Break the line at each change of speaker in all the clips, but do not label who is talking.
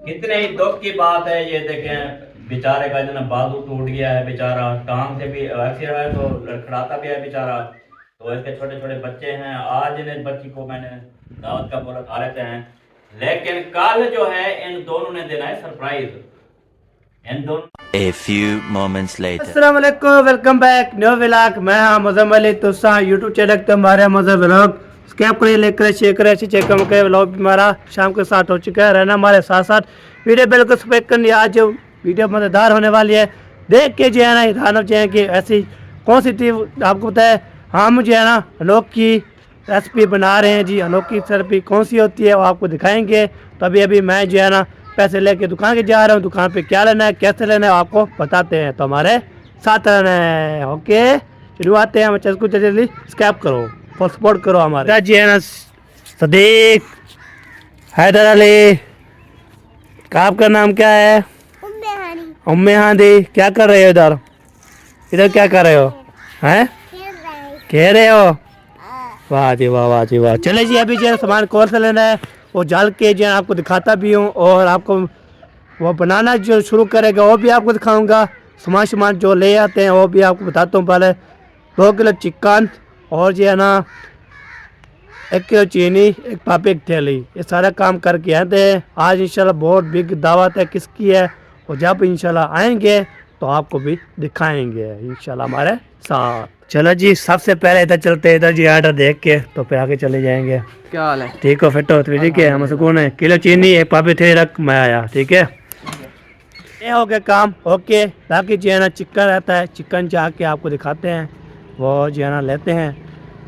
कितने ही दुख की बात है ये। देखें बेचारे का जना बाजू टूट गया है, बेचारा टांग से भी एक्सीडेंट है तो लड़खड़ाता भी है बेचारा। तो इसके छोटे छोटे बच्चे हैं। आज इन बच्ची को मैंने दावत का बोला खा लेते हैं, लेकिन कल जो है इन दोनों ने देना है सरप्राइज। इन दोनों
A few moments later.
अस्सलाम वालेकुम, वेलकम बैक न्यू व्लॉग। मैं हाँ मज़हब अली तुसा यूट्यूब चैनल तो हमारे मज़हब व्लॉग सब्सक्राइब करें, लाइक करें, शेयर करें। अच्छी चेक के व्लॉग हमारा शाम के साथ हो चुका है। रहना हमारे साथ साथ वीडियो बिल्कुल सब्सक्राइब करनी। आज जो वीडियो मज़ेदार होने वाली है, देख के जो है ना हैरान हो जाए कि ऐसी कौन सी चीज़ आपको पता है। हम जो है ना अनोख की रेसिपी बना रहे हैं जी। अनोख की रेसिपी कौन सी होती है वो आपको दिखाएंगे। तो अभी मैं जो है ना पैसे लेके दुकान के जा रहा हूँ। दुकान पे क्या लेना है, कैसे लेना है आपको बताते हैं, तो हमारे साथ रहना है। ओके शुरुआत है। हम चैनल को जल्दी सब्सक्राइब करो और सपोर्ट करो हमारे जी है ना। सदीक, हैदर अली, आपका नाम क्या है? उम्मे हादी। क्या कर रहे हो इधर? इधर क्या कर रहे हो? हैं खेल रहे हो? वाह जी वाह, वाह जी वाह। चले जी अभी जो है सामान कौन सा लेना है वो जल के जो है आपको दिखाता भी हूँ, और आपको वो बनाना जो शुरू करेगा वो भी आपको दिखाऊंगा। सामान जो ले आते हैं वो भी आपको बताता हूँ। पहले 2 किलो चिकन और जो है ना 1 किलो चीनी, एक पापे की थैली, ये सारा काम करके आते हैं। आज इंशाल्लाह बहुत बिग दावत है। किसकी है? और जब इंशाल्लाह आएंगे तो आपको भी दिखाएंगे इंशाल्लाह हमारे साथ। चलो जी सबसे पहले इधर चलते हैं। इधर जी आर्डर देख के तो फिर आगे चले जाएंगे।
क्या हाल है?
ठीक हो? फिट हो? तो ठीक है, हम सुकून है। किलो चीनी, एक पापी थे रख, मैं आया। ठीक है, ये हो गया काम। ओके बाकी जो है ना चिकन रहता है, चिकन जाके आपको दिखाते हैं। वो जो है ना लेते हैं,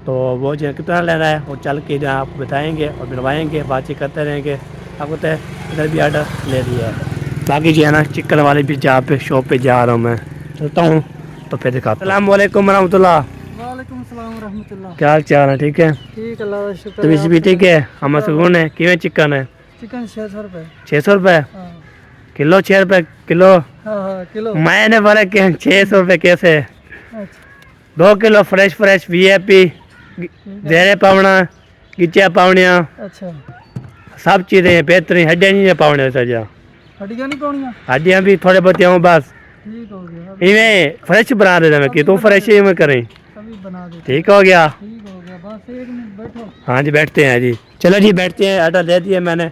तो वो जो है कितना लेना है वो चल के जो है आपको बताएंगे और बनवाएंगे, बातचीत करते रहेंगे। आपको तो इधर भी आर्डर ले लिया है। बाकी जो है ना चिकन वाले भी जहाँ पे शॉप पे जा रहा हूँ मैं, चलता हूँ तो फिर दिखाता हूँ। अस्सलाम वालेकुम रहमतुल्लाह।
वालेकुम सलाम रहमतुल्लाह।
क्या हाल चाल है? ठीक है,
ठीक, अल्लाह का शुक्र
तबीयत भी ठीक है? हम सुकून है। किवें चिकन है?
चिकन 600 रुपए।
600 रुपये
हाँ
किलो? 6 रुपये किलो?
हाँ किलो।
मैंने बोला कि 600 रुपये कैसे?
अच्छा
2 किलो फ्रेश VIP जेरे पावना, गिचिया पावनिया,
अच्छा,
सब चीज़ें बेहतरीन। हड्डियाँ नहीं पावने सजा,
हड्डियां नहीं पाउनियां?
हड्डियाँ भी थोड़े बहुत हूँ बस।
ठीक हो गया,
इवें फ्रेश बना देना मैं कि तू फ्रेश ही में करें।
अभी बना दे।
ठीक हो गया?
ठीक हो गया, बस 1 मिनट बैठो।
हाँ जी बैठते हैं जी। चलो जी बैठते हैं। आर्डर दे दिया मैंने,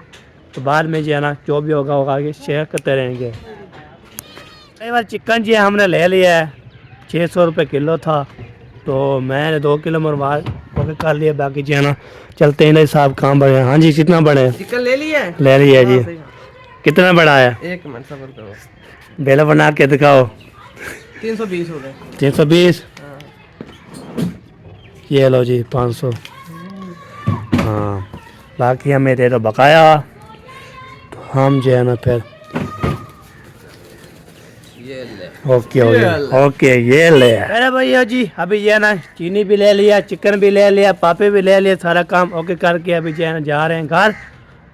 तो बाद में जो है ना जो भी होगा होगा आगे शेयर करते रहेंगे। कई बार चिकन जी हमने ले लिया है, 600 रुपये किलो था, तो मैंने 2 किलो मरवा ओके कर लिया। बाकी जो है ना चलते हैं ना हिसाब काम बढ़े। हाँ जी कितना बड़े?
चिकन ले लिया है?
ले लिया जी। कितना बड़ा है?
1 मिनट सब्र करो।
बेला बना के दिखाओ।
320 हो गए।
320। ये लो जी 500। हाँ बाकी हमें दे दो बकाया, तो हम जो है ना फिर
ये ले।
ओके हो गया। ओके ये ले अरे भैया जी अभी ये ना चीनी भी ले लिया, चिकन भी ले लिया, पापे भी ले लिया, सारा काम ओके करके अभी जो है ना जा रहे हैं घर।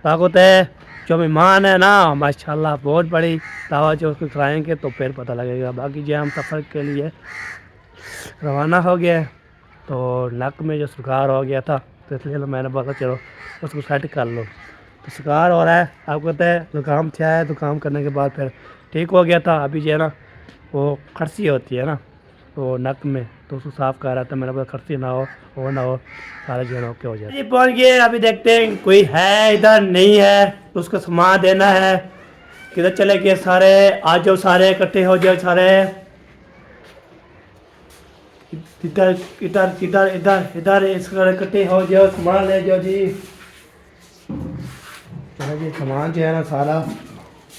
ताकत है जो मेहमान है ना माशाल्लाह बहुत बड़ी दावत जो उसको खिलाएंगे तो फिर पता लगेगा। बाकी जो हम सफ़र के लिए रवाना हो गए, तो नक में जो सुखार हो गया था तो इसलिए मैंने बोला चलो उसको सेट कर लो। तो सुखार हो रहा है, आपको पता है जुकाम था है, जुकाम करने के बाद फिर ठीक हो गया था। अभी जो है ना वो खरसी होती है ना तो नक में, तो उसको साफ़ कर रहा था। मैंने बोला खरसी ना हो, वो ना हो, सारा जो है ना ओके हो जाए। पहुँच गए, अभी देखते हैं कोई है इधर नहीं है तो उसको सामान देना है। किधर चले गए सारे? आ जाओ सारे इकट्ठे हो जाओ सारे। इधर इधर इधर इधर इधर इसका इकट्ठे हो जाओ, सामान ले जाओ जी। चलो जी सामान जो है ना सारा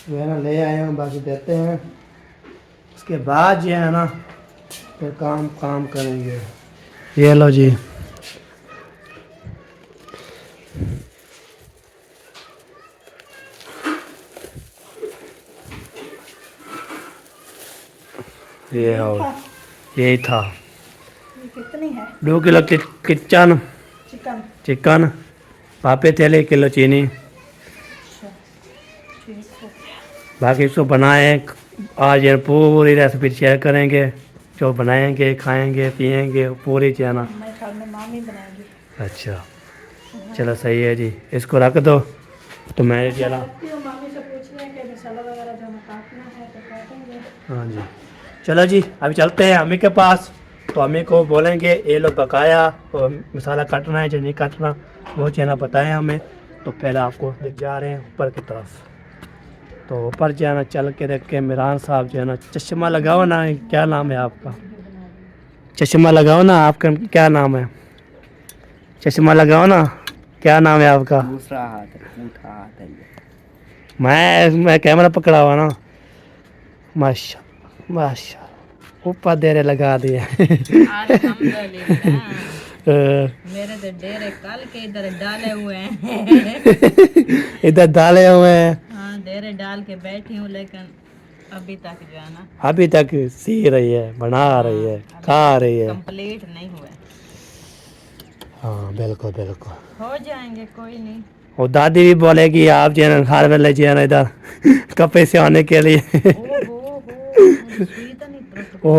जो है ना ले आए हैं, बाकी देते हैं। उसके बाद जो है ना फिर काम करेंगे। ये लो जी ये हो, यही था।
कितनी है?
2 किलो किचन
चिकन।
चिकन, पापे थैले, 1 किलो चीनी।
ठीक हो गया।
बाकी इसको बनाए आज ये पूरी रेसिपी शेयर करेंगे। जो बनाएंगे खाएंगे पिएंगे पूरी चाना।
मेरे ख्याल में मामी बनाएगी।
अच्छा चलो सही है जी, इसको रख दो तो मैं चला।
मामी से पूछ पूछ लें कि मसाला वगैरह जो हमें काटना है तो काटेंगे।
हाँ जी, चलो जी अभी चलते हैं अम्मी के पास। तो अम्मी को बोलेंगे ये लोग बकाया और मसाला काटना है जो नहीं काटना वो चीज़ बताएं हमें। तो पहले आपको दिख जा रहे हैं ऊपर की तरफ। तो ऊपर जो है ना चल के देख के इमरान साहब जो है ना चश्मा लगाओ ना, क्या नाम है आपका? चश्मा लगाओ ना, आपका क्या नाम है? चश्मा लगाओ ना, क्या नाम है आपका?
दूसरा हाथ है, ऊँटा हाथ है ये।
मैं कैमरा पकड़ा हुआ ना। माशा माशा ऊपर देरे लगा दिए।
अल्हम्दुलिल्लाह। मेरे तो डेरे कल के इधर डाले हुए हैं।
इधर डाले हुए हैं।
हाँ डेरे डाल के बैठी हूँ, लेकिन अभी तक जो है ना
अभी तक सी रही है, बना रही है, खा रही है।
कंप्लीट नहीं हुए।
हाँ बिल्कुल बिल्कुल,
हो जाएंगे, कोई नहीं।
और दादी भी बोलेगी आप जो है ना हर वेले जो है ना इधर कपड़े से आने के लिए।
सुई तो नहीं त्रुट
ओ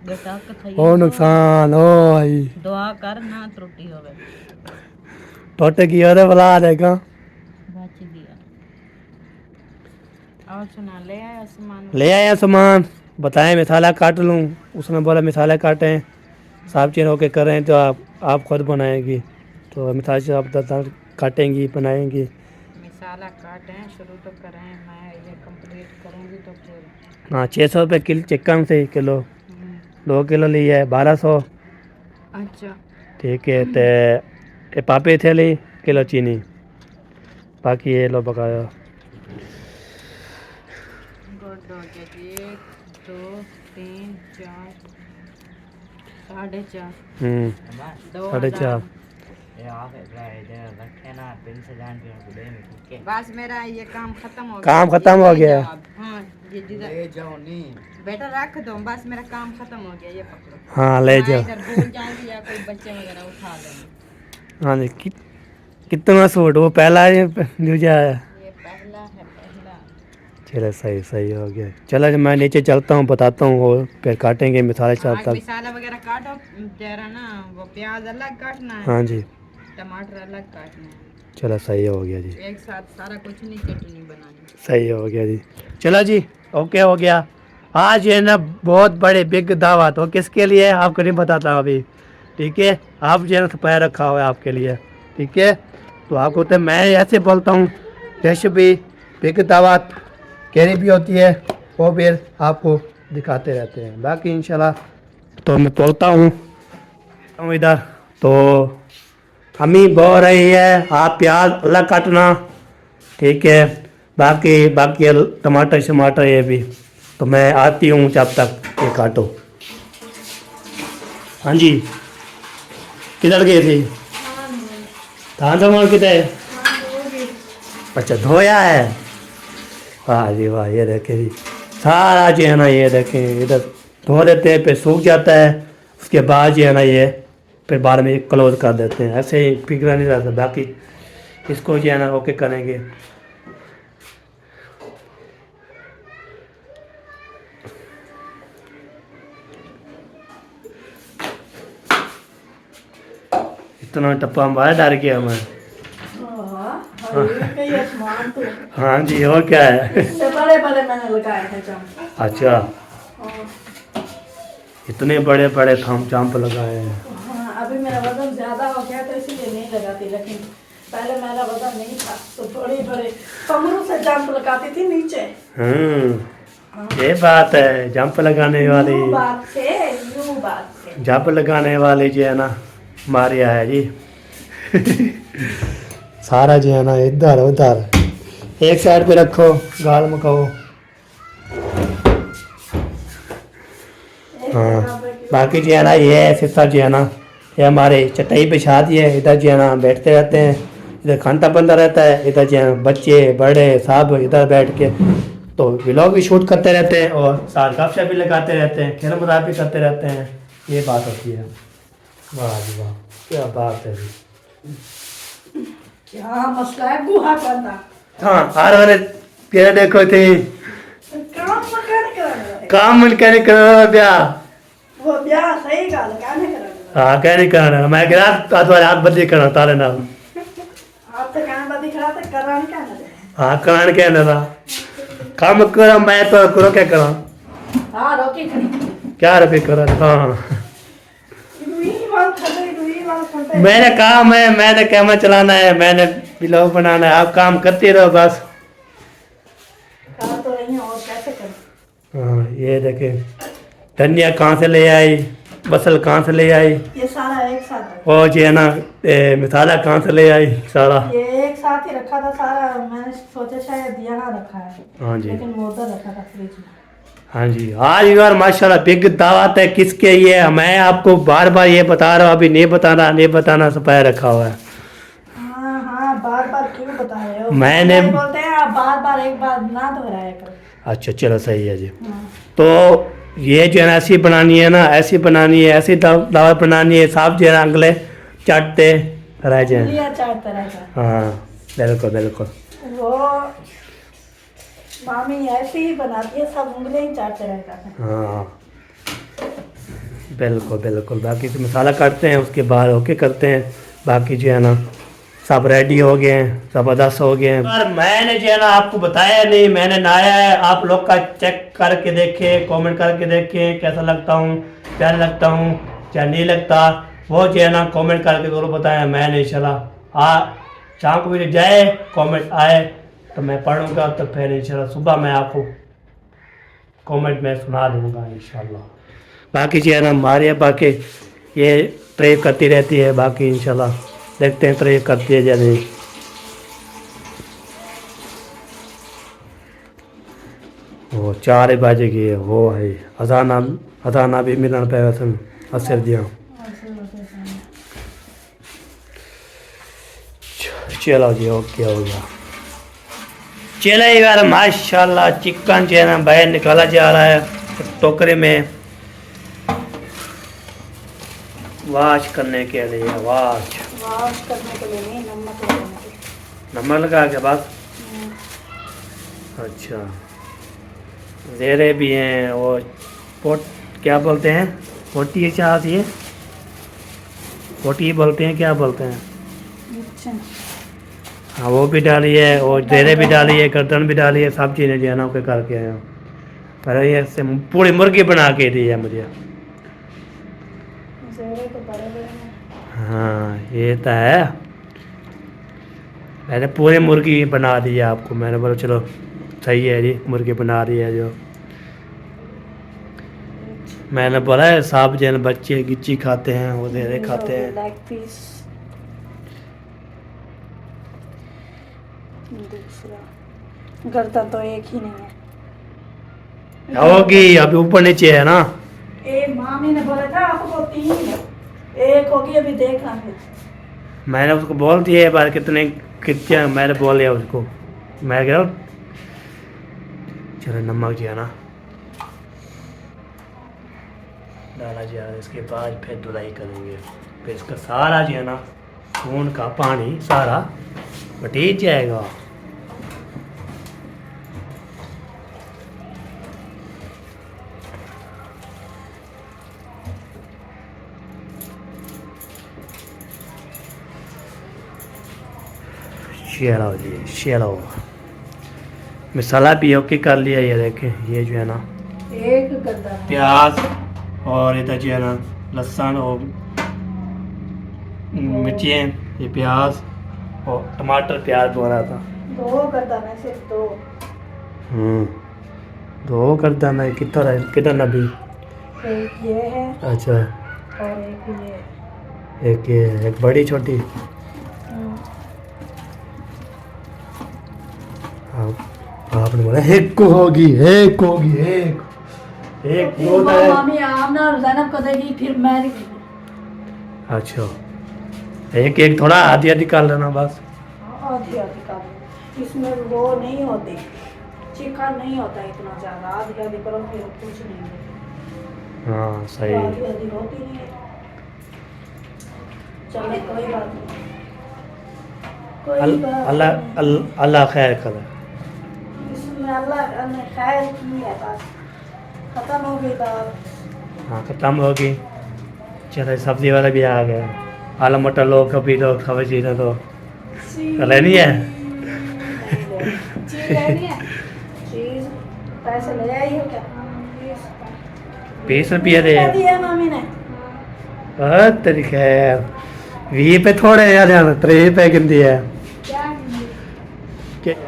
गटक थई
ओ नुकसान ओ आई
दुआ कर ना त्रुटि होवे।
टोटे की ओरे बुला देगा।
बच गया। और सुना, ले आया सामान?
ले आया सामान, बताएं मिसाला काट लूँ, उसने बोला मिसाला काटें, साफ चीज़ होके करें तो आप खुद बनाएगी। तो मिसाल आप काटेंगी बनाएंगी।
मिसाला काटें, शुरू तो करें, मैं ये कंप्लीट करूँगी तो फिर।
हाँ 600 रुपये किलो चिकन से किलो, 2 किलो लिया है 1200।
अच्छा
ठीक है, तो ये पापे थे ली किलो चीनी, बाकी ये लो बकाया।
गुड हो गया जी। 1 2 3 4 4.5
4.5।
बस मेरा ये काम खत्म हो गया।
काम खत्म हो गया।
हाँ ये ले जाओ नहीं बेटा, रख दो, बस मेरा काम खत्म हो गया। ये पकड़ो।
हाँ ले
मैं
जाओ।
इधर भूल जाऊंगी या कोई बच्चे वगैरह उठा लेंगे।
हाँ जी कितना सूट वो पहला है दूजा है?
ये पहला है, पहला।
चलो सही सही हो गया। चलो मैं नीचे चलता हूँ, बताता हूँ, वो फिर काटेंगे मिसाले चाप
आज
तक।
मिसाला वगैरह काटो तेरा ना, वो प्याज अलग काटना है,
हाँ जी
टमाटर अलग काटना है।
चलो सही हो गया जी,
एक साथ सारा कुछ नहीं, चटनी बनानी।
सही हो गया जी। चलो जी ओके हो गया। आज ये ना बहुत बड़े बिग दावत हो, किसके लिए आपको नहीं बताता अभी, ठीक है? आप जो है ना छुपाया रखा हुआ है आपके लिए, ठीक है? तो आपको तो मैं ऐसे बोलता हूँ रेसिपी बिग दावत कैरी भी होती है, वो भी आपको दिखाते रहते हैं। बाकी इंशाल्लाह तो मैं बोलता हूँ इधर। तो अम्मी बोल रही है आप प्याज अलग काटना, ठीक है? बाकी बाकी टमाटर शमाटर ये भी। तो मैं आती हूँ जब तक ये काटो। हाँ जी किधर गए थे? धान सामान किधर? अच्छा धोया है। वाह जी वाह, ये देखे जी सारा जो है ना, ये देखें इधर धो देते हैं, फिर सूख जाता है, उसके बाद जो है ना ये फिर बाद में क्लोज कर देते हैं, ऐसे ही पिघला नहीं रहता। बाकी इसको जो है ना ओके करेंगे। इतना टप्पा मारा, डर गया मैं। हाँ जी और क्या है?
बड़े बड़े मैंने लगाए हैं जम।
अच्छा इतने बड़े बड़े थम जंप लगाए हैं।
हाँ अभी मेरा वजन ज्यादा हो गया तो इसलिए नहीं लगाती, लेकिन पहले मेरा वजन नहीं था तो बड़े बड़े कमरों से जंप लगाती थी नीचे।
ये बात है, जंप लगाने वाली,
यूं बात से
जंप लगाने वाली जो है ना मारिया है जी। सारा जो है ना इधर उधर एक साइड पे रखो, गाल मकाओ। हाँ बाकी जो है ना ये सिस्टर जो है ना ये हमारे चटाई बिछा दी है, इधर जो है ना बैठते रहते हैं, इधर खाना बनता रहता है, इधर जो है बच्चे बड़े सब इधर बैठ के तो व्लॉग भी शूट करते रहते हैं और साथ गपशप भी लगाते रहते हैं, खेल मजाक भी करते रहते हैं। ये बात होती है। वाह जी वाह क्या बात है जी।
क्या मसला है गुहा करना?
हाँ हर वाले क्या देखो थे काम मन कहने करना ब्याह।
वो ब्याह सही गल कहने करना।
हाँ कहने करना मैं गिरा तुम्हारे हाथ बदली करना तारे नाल।
आप तो कहने बदी खड़ा तो करा नहीं कहना।
हाँ करान क्या ना काम करो मैं तो करो क्या करा
हाँ रोटी खड़ी
क्या रुपये करा हाँ
रुई वाल खड़े
मेरा काम है, मैंने कैमरा चलाना है, मैंने ब्लॉग बनाना है, आप काम करते रहो बस।
कार तो रही है और कैसे करूं।
हाँ ये देखे धनिया कहाँ से ले आई, बसल कहाँ से ले आई,
ये सारा एक साथ है।
और जो है ना मसाला कहाँ से ले आई सारा।
ये एक साथ ही रखा था सारा, मैंने सोचा शायद यहाँ रखा है,
हाँ जी
लेकिन वो उधर रखा था फ्रिज में।
हाँ जी आज यार माशाल्लाह बिग दावत है। किसके ये मैं आपको बार बार ये बता रहा हूँ, अभी नहीं बताना सफाया रखा हुआ है।
हाँ हाँ बार बार क्यों बता रहे हो।
मैंने
बोलते हैं आप बार बार एक बार ना दोहराया करो।
अच्छा चलो सही है जी।
हाँ।
तो ये जो है ना ऐसी बनानी है ना, ऐसी बनानी है, ऐसी दावत बनानी है, साहब जो है ना अगले चाटते रह जाए।
लिया चार तरह का।
हाँ बिल्कुल बिल्कुल।
वो मामी ऐसे ही बनाती है, सब उंगलियां ही चाटते रहता है।
हाँ बिल्कुल बिल्कुल। बाकी तो मसाला काटते हैं उसके बाद ओके करते हैं। बाकी जो है ना सब रेडी हो गए हैं, ज़बरदस्त हो गए हैं। पर मैंने जो है ना आपको बताया नहीं, मैंने नहाया है। आप लोग का चेक करके देखें, कमेंट करके देखें कैसा लगता हूँ, क्या लगता हूँ, क्या नहीं लगता, वो जो है ना कमेंट करके जरूर बताएं। मैंने इंशाल्लाह शाम को भी जाए कमेंट आए तो मैं पढ़ूंगा, तो फिर इंशाल्लाह सुबह मैं आपको कमेंट में सुना दूंगा इंशाल्लाह। बाकी जो है ना हमारे बाकी ये ट्रेव करती रहती है, बाकी इंशाल्लाह देखते हैं ट्रेव करती है या नहीं। वो 4 बजे की है, वो है अजाना भी मिलन पे वैसे असर दिया। चलो जी ओके हो गया। चलो यार माशाल्लाह चिकन जो है ना बाहर निकाला जा रहा है टोकरे में वाश करने के लिए। वाश
करने के लिए नहीं, नमक लगाने के लिए।
नमक लगा के बस। अच्छा ज़ेरे भी हैं और पोट क्या बोलते हैं, पोटी चाहत ये पोटी बोलते हैं, क्या बोलते हैं।
अच्छा
हाँ वो भी डाली है और ज़ेरे भी डाली है, गर्दन भी डाली है, सब चीज़ें जो है ना ओके करके आया हूँ। पर ये से पूरी मुर्गी बना के दी है मुझे।
ज़ेरे तो बड़े बड़े हैं।
हाँ ये तो है, मैंने पूरी मुर्गी बना दी है आपको। मैंने बोला चलो सही है जी, मुर्गी बना रही है जो। मैंने बोला है साहब जो है ना बच्चे गिच्ची खाते हैं, वो ज़ेरे खाते हैं।
लेग पीस दूसरा, गर्दन तो एक ही नहीं है।
होगी अभी ऊपर नीचे है ना।
मामी ने बोला था आपको 3 है, एक होगी अभी देखना फिर।
मैंने उसको बोल दिया बार कितने कितने, मैंने बोल दिया उसको। मैं कह चलो नमक जो है ना डाला जाए, इसके बाद फिर धुलाई करेंगे। फिर इसका सारा जो है ना खून का पानी सारा बटीज जाएगा। चलो जी चलो मसाला भी ओके कर लिया। ये देखें ये जो है ना
एक गर्दन
प्याज और इधर जो है ना लहसुन और मिर्चियाँ, ये प्याज और टमाटर प्याज बोला था।
2 गर्दन है, सिर्फ 2।
2 गर्दन है। कितना अभी
एक ये है
अच्छा
और एक ये।
एक ये एक बड़ी छोटी। आपने बोला एक को होगी, एक होगी, एक
वो
होता है।
मामी आप ना ज़ैनब को देगी फिर मैं
अच्छा एक थोड़ा आधी आधी कर लेना बस।
आधी आधी का, इसमें वो नहीं होती, चिकन नहीं होता इतना ज़्यादा। आधी आधी करो फिर कुछ नहीं होता।
हाँ सही।
आधी आधी होती नहीं है। चलो कोई बात नहीं, कोई बात
अल्लाह
नहीं।
अल्लाह खैर करे।
इसमें अल्लाह ने खैर की है, बस खत्म हो गई बात।
हाँ खत्म होगी। चलो सब्जी वाला भी आ गया। आलू मटर लो, कभी लो, खबर चीज़ें तो लेनी है।
चीज लेनी है चीज पैसे ले आई हो क्या
20 रुपये दे
क्या दिया मम्मी ने
तेरी खैर 20 पे थोड़े यार 3 रुपये गिनती है
क्या
कि-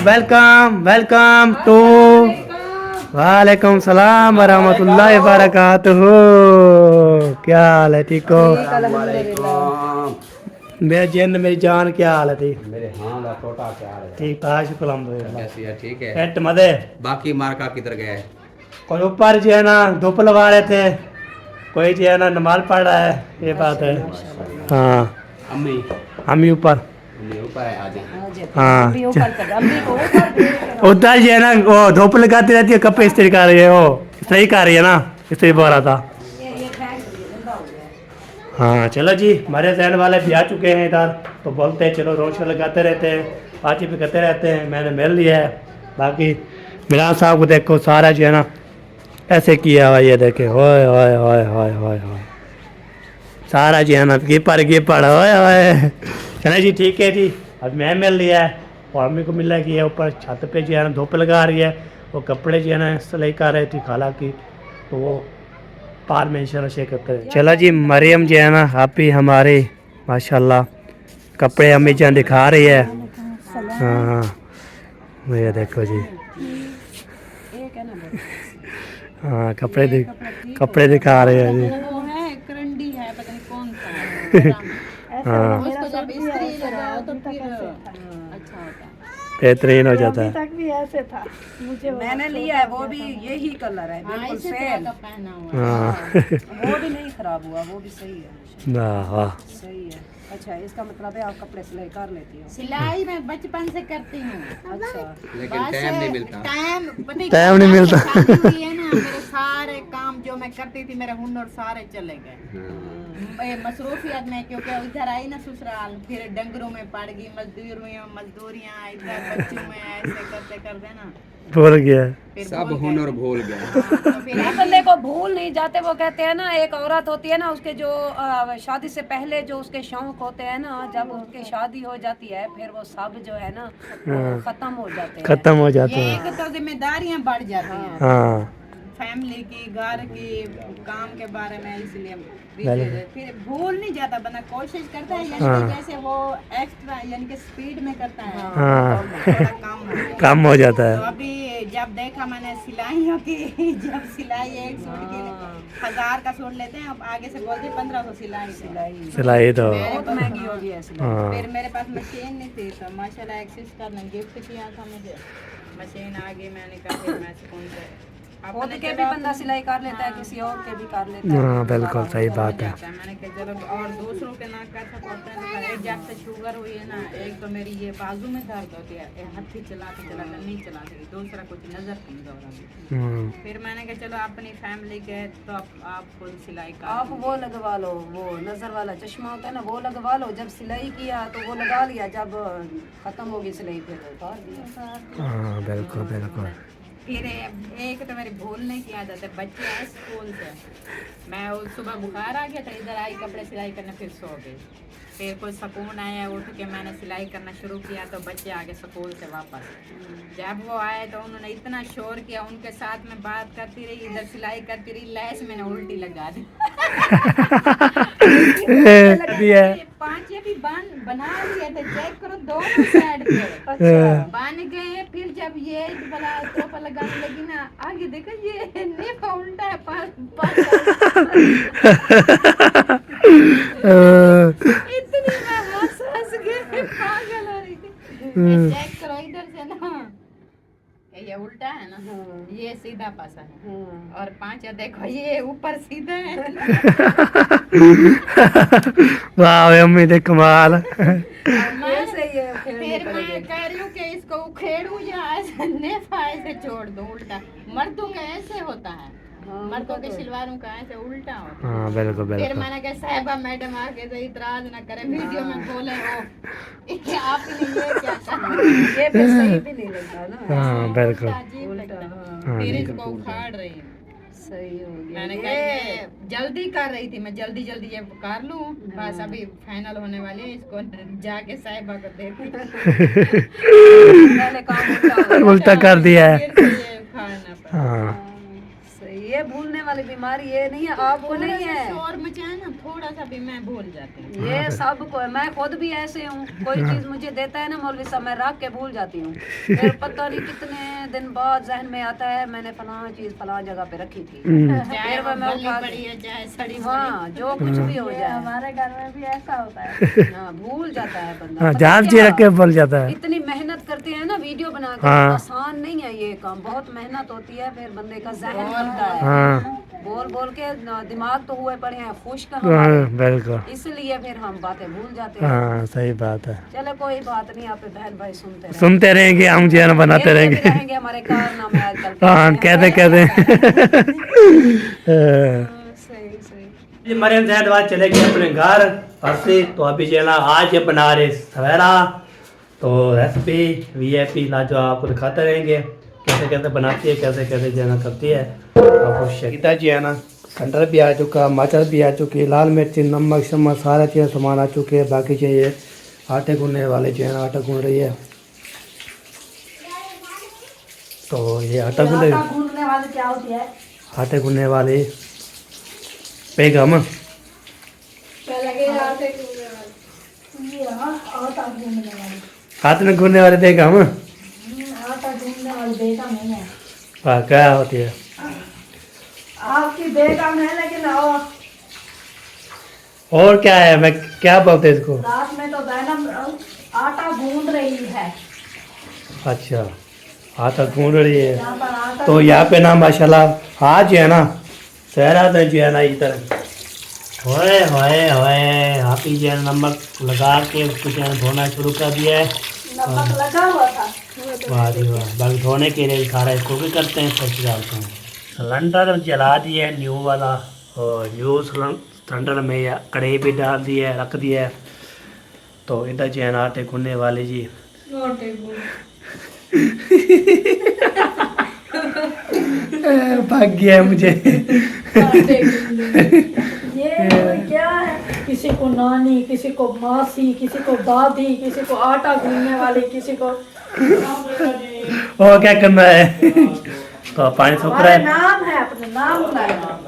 वेलकम वेलकम टू वालेकुम सलाम वरहमतुल्लाहि वबरकातुहू। क्या हाल है, ठीक हो? मेरे जिन मेरी जान क्या हाल है? ठीक
मेरे हाँ दा छोटा क्या हाल है?
ठीक ठाक शुक्र अल्हम्दुलिल्लाह।
कैसी है? ठीक है।
पेट मदे
बाकी मार्का किधर गए?
कोई ऊपर जो है ना धूप लगा रहे थे, कोई जो है ना नमाज पढ़ रहा है, ये बात है। हाँ
अम्मी
हम ही ऊपर,
अम्मी ऊपर है, आ जाए।
हाँ उधर जो है ना वो धूप लगाती रहती है, कपड़े इस्त्री कर रही है, वो इस्त्री कर रही है ना, इस्त्री बोल रहा था। हाँ चलो जी, हमारे जहन वाले भी आ चुके हैं इधर, तो बोलते हैं चलो रोशन लगाते रहते हैं, बातचीत भी करते रहते हैं। मैंने मिल लिया है, बाकी मिलान साहब को देखो सारा जो है ना ऐसे किया हुआ, ये देखे होए होए होए होए होए होए सारा जो है ना कीपर होए होए। चलो जी ठीक है जी, अब मैं मिल लिया है और अम्मी को मिला कि ऊपर छत पे जो है ना धूप लगा रही है, वो कपड़े जो है ना सिलाई कर रही थी खाला की, तो वो पार में शेयर करते हैं। चलो जी, मरियम जो है ना आप ही हमारे माशाल्लाह कपड़े अम्मी जान दिखा रही है। हाँ ये देखो जी, हाँ कपड़े दिखा रहे हैं जी।
वो है करंडी है, पता नहीं कौन सा है।
हाँ
उसको जब इस्त्री लगाओ तो फिर अच्छा होता है।
बेहतरीन हो जाता है।
तक भी ऐसे था, मुझे
मैंने लिया है, वो भी यही कलर है,
हाँ,
बिल्कुल
इसी
सेम।
तरह का पहना हुआ है।
हाँ
वो भी नहीं खराब हुआ, वो भी सही है,
वाह
सही है। अच्छा, इसका मतलब है आप कपड़े सिलाई कर लेती हो?
सिलाई मैं बचपन से करती हूँ।
अच्छा,
लेकिन टाइम नहीं मिलता।
टाइम नहीं मिलता।
शादी हुई है ना, मेरे सारे काम जो मैं करती थी, मेरे हुनर सारे चले गए मसरूफियत में, क्योंकि इधर आई ना ससुराल, फिर डंगरों में पड़ गई, मजदूरियाँ इधर बच्चों में ऐसे करते करते ना
भूल गया।
फिर
सब
भूल गए।
हुनर भूल गया।
हाँ, तो फिर
बंदे को भूल नहीं जाते। वो कहते हैं ना, एक औरत होती है ना, उसके जो शादी से पहले जो उसके शौक होते हैं ना, जब उसकी शादी हो जाती है फिर वो सब जो है ना वो खत्म हो जाते हैं।
खत्म हो जाते
ये
हैं।
एक तो जिम्मेदारियां बढ़ जाती हैं,
हाँ
फैमिली की, घर की, काम के बारे में, इसलिए फिर भूल नहीं जाता बंदा, कोशिश करता है, यानी कि जैसे वो एक्स्ट्रा यानी कि स्पीड में करता है,
हाँ
थोड़ा कम हो जाता है।
कम हो जाता
तो
है।
अभी जब देखा मैंने सिलाइयों की, जब सिलाई एक सूट की 1000 का सूट लेते हैं, अब आगे से बोलते हैं 1500 सिलाई।
सिलाई तो
बहुत महंगी हो गई है सिलाई।
हाँ
फिर मेरे पास मशीन नहीं थी, तो माशाल्लाह एक सिस्टर ने गिफ्ट किया था मुझे मशीन, आगे मैंने कहा फिर मैं कौन से
खुद के भी बंदा सिलाई कर लेता है, किसी और के भी कर लेता है।
हाँ बिल्कुल सही बात है।
मैंने कहा चलो, और दूसरों के ना कर सकते हैं। एक जब से शुगर हुई है ना, एक तो मेरी ये बाजू में दर्द होती है, हाथी चलाते चलाते नहीं चला सकी, दूसरा कुछ नजर कमजोर है। फिर मैंने कहा चलो अपनी फैमिली के, तो आप खुद सिलाई कर
आप वो लगवा लो, वो नजर वाला चश्मा होता है ना, वो लगवा लो। जब सिलाई किया तो वो लगा लिया, जब खत्म हो गई सिलाई फिर उतार दिया।
हाँ बिल्कुल बिल्कुल।
फिर एक तो मेरी भूलने की आदत है, बच्चे आए स्कूल से, मैं सुबह बुखार आ गया था, इधर आई कपड़े सिलाई करने, फिर सो गई। फिर कोई सुकून आया, उठ के मैंने सिलाई करना शुरू किया तो बच्चे आगे स्कूल से वापस। जब वो आए तो उन्होंने इतना शोर किया, उनके साथ में बात करती रही, इधर सिलाई करती रही, लैस मैंने उल्टी लगा दी। पांच ये भी बना लिए थे, चेक करो दोनों साइड पे बन गए। फिर जब ये वाला तोहफा लगाने लगी ना, आगे देखो ये नेफा उल्टा है, इतनी मैं हंस के पागल हो रही थी। चेक करो इधर से ना, ये उल्टा है ना, ये सीधा पासा है, और पांच देखो ये ऊपर सीधा है।
वाह अम्मी दे कमाल।
फिर मैं कह रही हूँ कि इसको उखेड़ू या ऐसे नेफा ऐसे छोड़ दो उल्टा। मर्दों का ऐसे होता है, मर्दों के सिलवारों का ऐसे उल्टा होता है।
हाँ बिल्कुल
फिर
बिल्कुल।
मैंने कहा साहिबा मैडम आके तो इतराज ना करे, वीडियो में बोले हो आपने ये क्या कहा, ये फिर सही भी नहीं लगता ना।
हाँ बिल्कुल।
अजीब लगता है। फिर इसको उखाड़ रही हूँ।
सही हो गया।
मैंने कहा जल्दी कर रही थी मैं, जल्दी जल्दी ये कर लूं, बस अभी फाइनल होने वाले हैं, इसको जाके साहिबा को देती।
पहले काम
उल्टा कर दिया है।
फिर से ये उखाड़ना पड़ा।
हाँ
सही। ये भूलने वाली बीमारी ये नहीं है, आपको नहीं है।
शोर मचाए ना थोड़ा सा भी मैं भूल जाती हूँ।
ये सबको है, मैं खुद भी ऐसे हूँ। कोई चीज मुझे देता है ना मौलवी साहब, मैं रख के भूल जाती हूँ। फिर पता नहीं कितने दिन बाद जहन में आता है मैंने फलां चीज फलां जगह पे रखी थी।
चाहे
फिर मैं
बल्ली
उठा
पड़ी है चाहे सड़ी
हाँ जो कुछ भी हो जाए,
हमारे घर में भी ऐसा होता है।
हाँ भूल जाता है बंदा।
हाँ
पता
जान
क्या?
जी रख के भूल जाता है।
इतनी मेहनत करते हैं ना वीडियो बनाकर,
हाँ।
आसान नहीं है ये काम, बहुत मेहनत होती है। फिर बंदे का जहन बनता है,
हाँ
बोल बोल के दिमाग तो हुए पड़े हैं खुश्क
हाँ
हमारे,
बिल्कुल।
इसलिए फिर हम बातें भूल जाते हैं।
हाँ सही बात है।
चलो कोई बात नहीं, आप बहन भाई सुनते रहे,
सुनते रहेंगे, हम जो है ना बनाते
ये
रहेंगे।
रहेंगे हमारे कारनामे आजकल।
हाँ कहते कहते।
सही सही।
जी मरियम जैद बाद चले गए अपने घर परसे, तो अभी जो है ना आज ये बना रहे सवेरा। तो रेसिपी वीआईपी लाजो आपको दिखाते रहेंगे कैसे कैसे बनाती है, कैसे कैसे जो है ना करती है। आपको शकीता जी है ना, संडर भी आ चुका, मटर भी आ चुकी, लाल मिर्ची नमक शमक सारा चीज़ सामान आ चुके हैं। बाकी चाहिए आटे गूंदने वाले जो है ना आटा गूंद रही है। तो ये आटा गूंद
आटा गूंदने वाली क्या होती है?
आटे गूंदने वाले बेगम
ये हाँ, आटा गूंदने वाली।
हाथ में गूंदने वाले बेगम
आटा गूंदने वाली बेगम नहीं है।
वाह क्या होती है?
आपकी बेगम है, लेकिन
और क्या है, मैं क्या बोलते हैं इसको?
रात में तो बैगम आटा गूंद रही है।
अच्छा आटा गूंद रही है।
यहाँ पर आटा
तो यहाँ पे ना माशाल्लाह आज जो है ना सहरा तो जो है ना इधर होए होए होए हाथी जो है नमक लगा के उसको जो है धोना शुरू कर दिया है।
नमक लगा हुआ था।
वाह जी वाह। बाकी धोने के लिए सारा इसको भी करते हैं, सब डालते हैं। सिलेंडर जला दिया है न्यू वाला, और न्यू सिलेंडर में या कढ़ाई भी डाल दिया है, रख दिया है। तो इधर जो है ना आटे गूंदने वाले जी भाग गया है मुझे।
ये क्या है? किसी को नानी, किसी को मासी, किसी को दादी, किसी को आटा गूंदने वाली, किसी को
और क्या करना है? तो पानी सूख रहा
हमारे
है।
नाम है, अपने नाम बुलाना।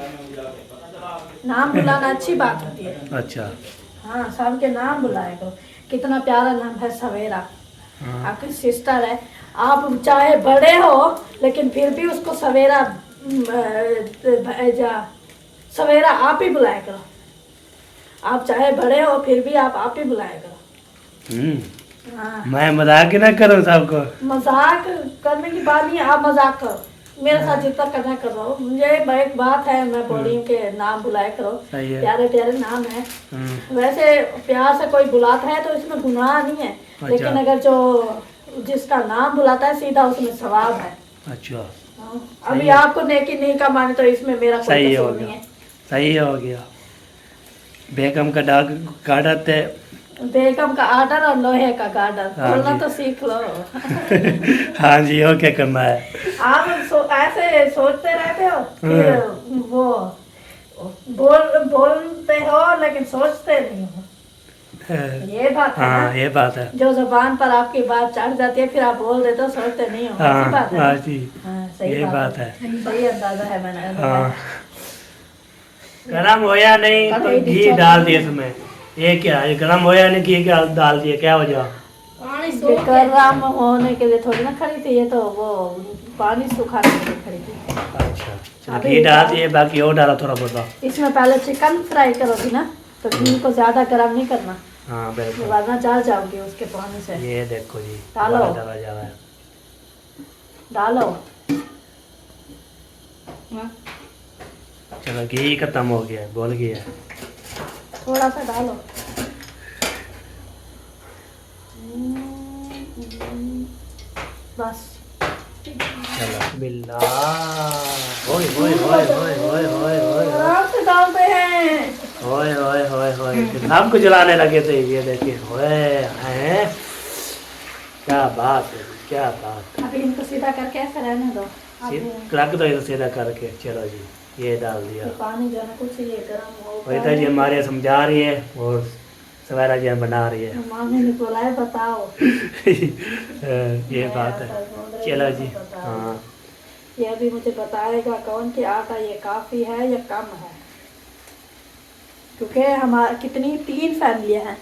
नाम बुलाना अच्छी बात होती है।
अच्छा
हाँ सबके नाम बुलाए करो। कितना प्यारा नाम है सवेरा। आपकी सिस्टर है, आप चाहे बड़े हो लेकिन फिर भी उसको सवेरा सवेरा आप ही बुलाया करो। आप चाहे बड़े हो फिर भी आप ही बुलाया करो। हाँ
मैं मजाक ही ना करूँ सबको।
मजाक करने की बात नहीं है, आप मजाक करो मेरे साथ जितना करना करो। मुझे एक बात है, मैं बोल रही हूँ कि नाम बुलाया करो,
सही है।
प्यारे प्यारे नाम है। वैसे प्यार से कोई बुलाता है तो इसमें गुनाह नहीं है, लेकिन अगर जो जिसका नाम बुलाता है सीधा उसमें सवाब है।
अच्छा
हाँ, अभी आपको नेकी नहीं कमानी तो इसमें मेरा कोई
सही हो
कसूर नहीं
गया,
है।
सही हो गया। बेगम का डाक काटते
बेगम का आर्डर और लोहे का गार्डर
हाँ
बोलना
जी।
तो सीख लो।
हाँ जी, और क्या करना है।
आप ऐसे सोचते रहते हो फिर वो बोलते हो लेकिन सोचते नहीं हो। ये बात है
हाँ,
ना,
ये बात है।
जो जुबान पर आपकी बात चढ़ जाती है फिर आप बोल देते हो, सोचते नहीं हो। ऐसी बात है
हाँ
ना?
जी,
हाँ, सही
ये बात है।
सही अंदाजा है मैंने
हाँ, गरम होया नहीं तो घी डाल दिए इसमें। ये क्या, ये गरम होया नहीं, घी क्या डाल दिए, क्या वजह?
गरम होने के लिए थोड़ी ना खड़ी थी, ये तो वो पानी सुखाने के लिए खड़ी थी।
अच्छा, चलो घी डाल दिए, बाकी और डाला थोड़ा बहुत।
इसमें पहले चिकन फ्राई करोगी ना तो घी को ज्यादा गर्म नहीं करना,
हाँ बिल्कुल।
वरना जल जाओगी उसके पानी से।
ये देखो जी,
डालो।
डाला जा रहा है।
डालो।
चलो घी खत्म हो गया, बोल गया।
थोड़ा सा डालो। बस।
चलो बिल्ला, ओए ओए ओए ओए ओए ओए ओए
आराम से डालते हैं।
ओए ओए ओए ओए, सबको जलाने लगे थे। ये देखिए, ओए हैं, क्या बात है, क्या बात
अभी इनको सीधा करके ऐसे रहने दो।
है। रख दो इधर सीधा करके। चलो जी, ये डाल दिया।
ये पानी जो है ना कुछ ये गर्म हो।
वहीदा जी हमारे समझा रही है और सवेरा जी बना रही है।
मामी ने बोला है बताओ।
ये बात है। चलो जी, हाँ
ये अभी मुझे बताएगा कौन कि आटा ये काफी है या कम है, क्योंकि हमारा कितनी 3 फैमिलियां हैं।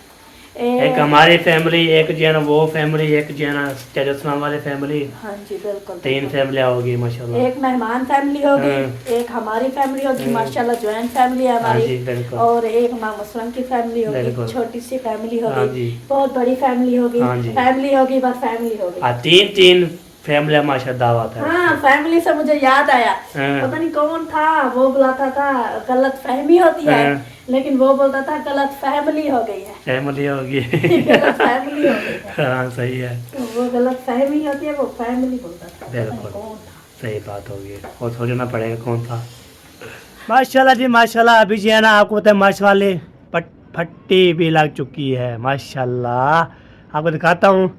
एक हमारी फैमिली, एक जो है ना वो फैमिली, एक जो है ना तेजस्मा वाली फैमिली,
हाँ जी बिल्कुल।
3 फैमिलियाँ होगी माशाल्लाह।
एक मेहमान फैमिली होगी, एक हमारी फैमिली होगी, माशाल्लाह ज्वाइंट फैमिली है
हाँ जी
हमारी,
बिल्कुल।
और एक माँ मुस्लिम की फैमिली होगी,
बिल्कुल।
छोटी सी फैमिली
हाँ
होगी,
जी।
बहुत बड़ी फैमिली होगी,
हाँ जी।
फैमिली होगी बस फैमिली होगी।
हाँ, 3 फैमिलियाँ माशा दावत है।
हाँ, फैमिली से मुझे याद आया,
हाँ।
पता नहीं कौन था वो बुलाता था गलत फहमी होती है,
हाँ।
लेकिन वो बोलता था गलत फैमिली हो गई है।
फैमिली होगी।
गलत फैमिली हो गई है।
हाँ सही है,
तो वो गलत फहमी होती है, वो फैमिली बोलता था, पता नहीं
बिल्कुल।
कौन था।
सही बात होगी, और सोचना पड़ेगा कौन था। माशाल्लाह जी माशाल्लाह। अभी जो है ना आपको पता है माशाल्लाह फट्टी भी लग चुकी है माशाल्लाह। आपको दिखाता हूँ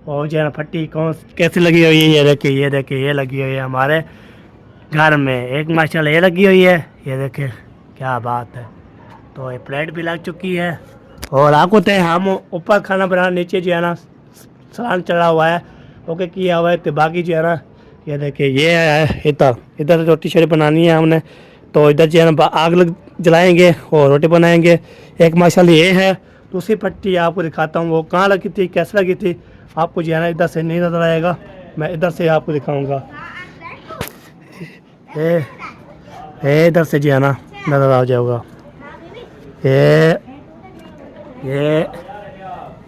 और जो है ना फट्टी कौन कैसी लगी हुई है। ये देखिए, ये देखिए, ये लगी हुई है हमारे घर में। एक माशाल्लाह ये लगी हुई है, ये देखिए क्या बात है। तो ये प्लेट भी लग चुकी है। और आपको तो हम ऊपर खाना बनाना, नीचे जो है ना सलान चढ़ा हुआ है, ओके किया हुआ है। तो बाकी जो है ना ये देखिए, ये है इधर रोटी शोटी बनानी है हमने। तो इधर जो है ना आग जलाएंगे और रोटी बनाएंगे। एक माशाल्लाह ये है। दूसरी पट्टी आपको दिखाता हूँ वो कहाँ लगी थी, कैसे लगी थी। आपको जो है ना इधर से नहीं नजर आएगा, मैं इधर से आपको दिखाऊंगा। ये इधर से जो है ना नजर आ जाएगा।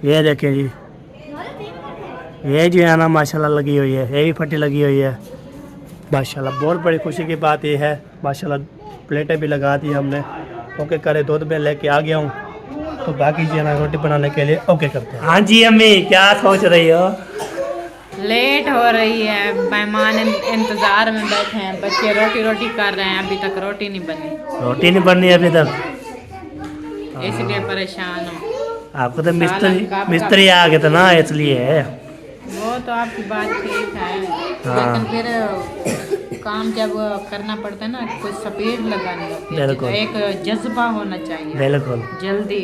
ये देखें जी, ये जो है ना माशाल्लाह लगी हुई है, ये भी फटी लगी हुई है माशाल्लाह। बहुत बड़ी खुशी की बात ये है माशाल्लाह। प्लेटें भी लगा दी हमने, ओके करे। दूध में लेके आ गया हूँ, तो बाकी जो है ना रोटी बनाने के लिए ओके करते हैं। हाँ जी अम्मी, क्या सोच रही हो?
लेट हो रही है, मेहमान इंतजार में बैठे हैं, बच्चे रोटी कर रहे हैं, अभी तक रोटी नहीं बनी,
रोटी नहीं बननी अभी तक,
इसलिए परेशान हूँ।
आपको तो मिस्त्री आ गए थे ना इसलिए।
वो तो आपकी बात ठीक है,
हाँ।
लेकिन फिर काम जब करना पड़ता है ना, कुछ स्पीड लगानी होती है,
बिल्कुल।
एक जज्बा होना चाहिए,
बिल्कुल
जल्दी।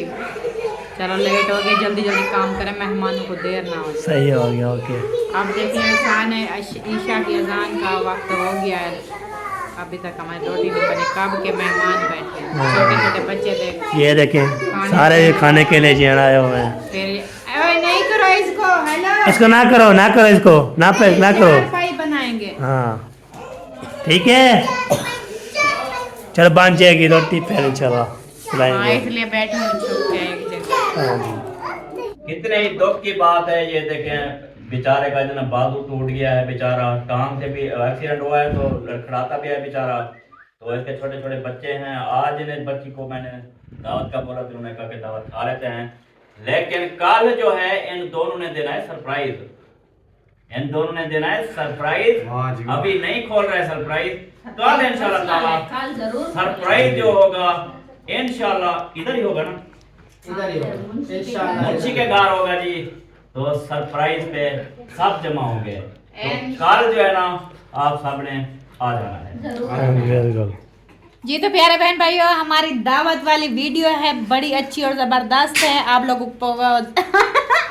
चलो लेट हो गया, जल्दी जल्दी काम करें, मेहमानों को देर ना हो।
सही हो गया, ओके।
अब देखिए खाने ईशा की अजान का वक्त हो गया है, अभी तक हमारी रोटी नहीं बनी, कब के मेहमान बैठे हैं, छोटे छोटे बच्चे थे।
ये देखें सारे खाने के लिए जीना आए हुए हैं।
फिर ओए नहीं करो इसको, हेलो
इसको ना करो, ना करो, इसको ना करो।
पाई बनाएंगे।
हाँ ठीक है, चलो बन जाएगी रोटी, फिर चलो
हाँ,
खिलाएंगे।
इसलिए बैठे हैं छुप के एक जगह।
हाँ जी।
कितने ही दुख की बात है। ये देखें बेचारे का इतना बाजू टूट गया है, बेचारा टांग से भी एक्सीडेंट हुआ है, तो लड़खड़ाता भी है बेचारा। तो इसके छोटे छोटे बच्चे हैं। आज इन बच्ची को मैंने दावत का बोला, तो उन्होंने कहा कि दावत खा लेते हैं, लेकिन कल जो है इन दोनों ने देना है सरप्राइज। इन दोनों ने देना है सरप्राइज, अभी नहीं खोल रहे सरप्राइज। कल इंशाल्लाह ताला सरप्राइज जो होगा इंशाल्लाह इधर ही होगा ना,
इधर ही होगा इंशाल्लाह।
मुंशी के घर होगा जी, तो सरप्राइज पे सब जमा होंगे। तो कल जो है ना आप सबने आ जाना है।
बिल्कुल
जी तो प्यारे बहन भाइयों, हमारी दावत वाली वीडियो है, बड़ी अच्छी और ज़बरदस्त है। आप लोगों को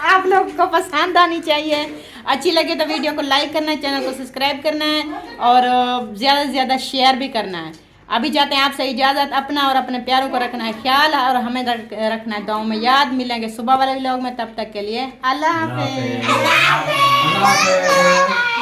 आप लोगों को पसंद आनी चाहिए। अच्छी लगे तो वीडियो को लाइक करना है, चैनल को सब्सक्राइब करना है और ज़्यादा से ज़्यादा शेयर भी करना है। अभी जाते हैं आपसे इजाज़त, अपना और अपने प्यारों को रखना है ख्याल और हमें रखना है दुआओं में याद। मिलेंगे सुबह वाले व्लॉग में, तब तक के लिए अल्लाह हाफ़िज़।
अल्लाह हाफ़िज़।